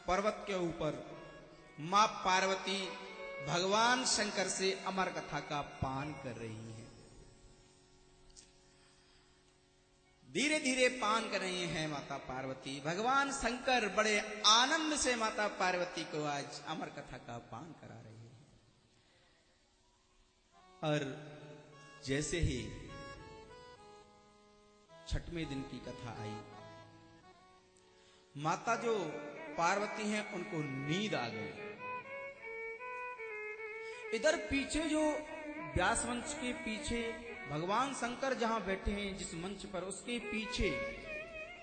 पर्वत के ऊपर मां पार्वती भगवान शंकर से अमर कथा का पान कर रही हैं। धीरे धीरे पान कर रही हैं माता पार्वती। भगवान शंकर बड़े आनंद से माता पार्वती को आज अमर कथा का पान करा रहे हैं। और जैसे ही छठवें दिन की कथा आई, माता जो पार्वती हैं उनको नींद आ गई। इधर पीछे जो व्यास मंच के पीछे भगवान शंकर जहां बैठे हैं जिस मंच पर, उसके पीछे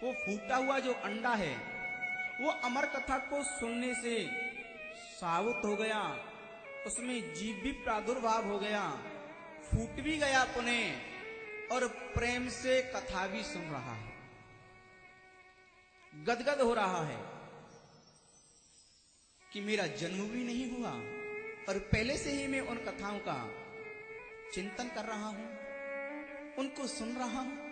वो फूटा हुआ जो अंडा है वो अमर कथा को सुनने से सावुत हो गया, उसमें जीव भी प्रादुर्भाव हो गया, फूट भी गया पुनः और प्रेम से कथा भी सुन रहा है, गदगद हो रहा है कि मेरा जन्म भी नहीं हुआ और पहले से ही मैं उन कथाओं का चिंतन कर रहा हूं, उनको सुन रहा हूं।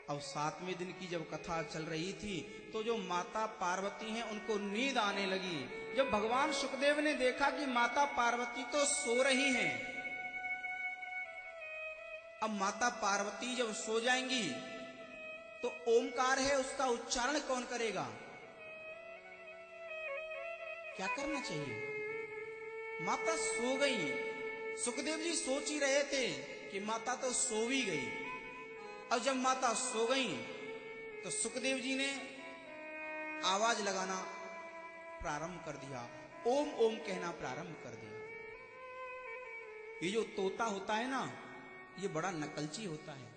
अब 7वें दिन की जब कथा चल रही थी तो जो माता पार्वती हैं उनको नींद आने लगी। जब भगवान सुखदेव ने देखा कि माता पार्वती तो सो रही हैं, अब माता पार्वती जब सो जाएंगी तो ओमकार है उसका उच्चारण कौन करेगा, क्या करना चाहिए? माता सो गई। सुखदेव जी सोच ही रहे थे कि माता तो सो भी गई। अब जब माता सो गई तो सुखदेव जी ने आवाज लगाना प्रारंभ कर दिया, ओम ओम कहना प्रारंभ कर दिया। ये जो तोता होता है ना, ये बड़ा नकलची होता है।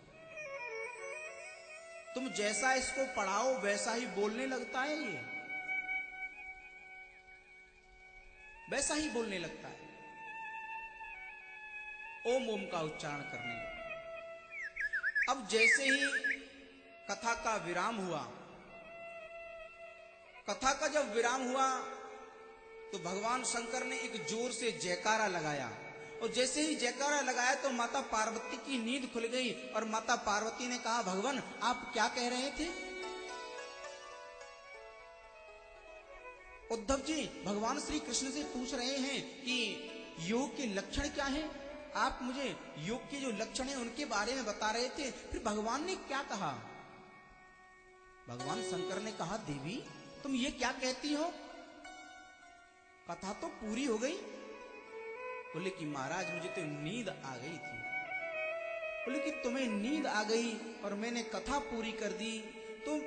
तुम जैसा इसको पढ़ाओ वैसा ही बोलने लगता है, ये वैसा ही बोलने लगता है, ओम ओम का उच्चारण करने लगा। अब जैसे ही कथा का विराम हुआ, कथा का जब विराम हुआ तो भगवान शंकर ने एक जोर से जयकारा लगाया और जैसे ही जयकारा लगाया तो माता पार्वती की नींद खुल गई और माता पार्वती ने कहा, भगवान आप क्या कह रहे थे? उद्धव जी भगवान श्री कृष्ण से पूछ रहे हैं कि योग के लक्षण क्या हैं? आप मुझे योग के जो लक्षण हैं उनके बारे में बता रहे थे। फिर भगवान ने क्या कहा? भगवान शंकर ने कहा, देवी तुम ये क्या कहती हो? कथा तो पूरी हो गई। बोले कि महाराज मुझे तो नींद आ गई थी। बोले कि तुम्हें नींद आ गई और मैंने कथा पूरी कर दी, तो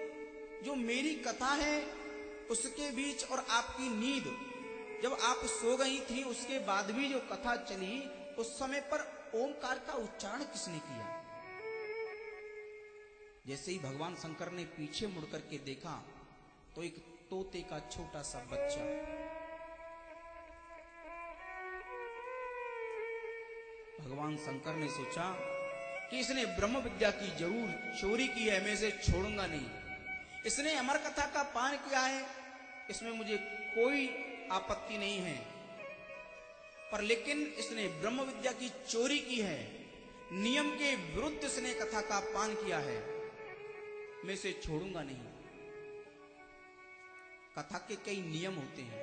जो मेरी कथा है उसके बीच और आपकी नींद, जब आप सो गई थी उसके बाद भी जो कथा चली उस समय पर ओमकार का उच्चारण किसने किया? जैसे ही भगवान शंकर ने पीछे मुड़कर के देखा तो एक तोते का छोटा सा बच्चा, भगवान शंकर ने सोचा कि इसने ब्रह्म विद्या की जरूर चोरी की है, मैं इसे छोड़ूंगा नहीं। इसने अमर कथा का पान किया है, इसमें मुझे कोई आपत्ति नहीं है, पर लेकिन इसने ब्रह्म विद्या की चोरी की है, नियम के विरुद्ध इसने कथा का पान किया है, मैं इसे छोड़ूंगा नहीं। कथा के कई नियम होते हैं,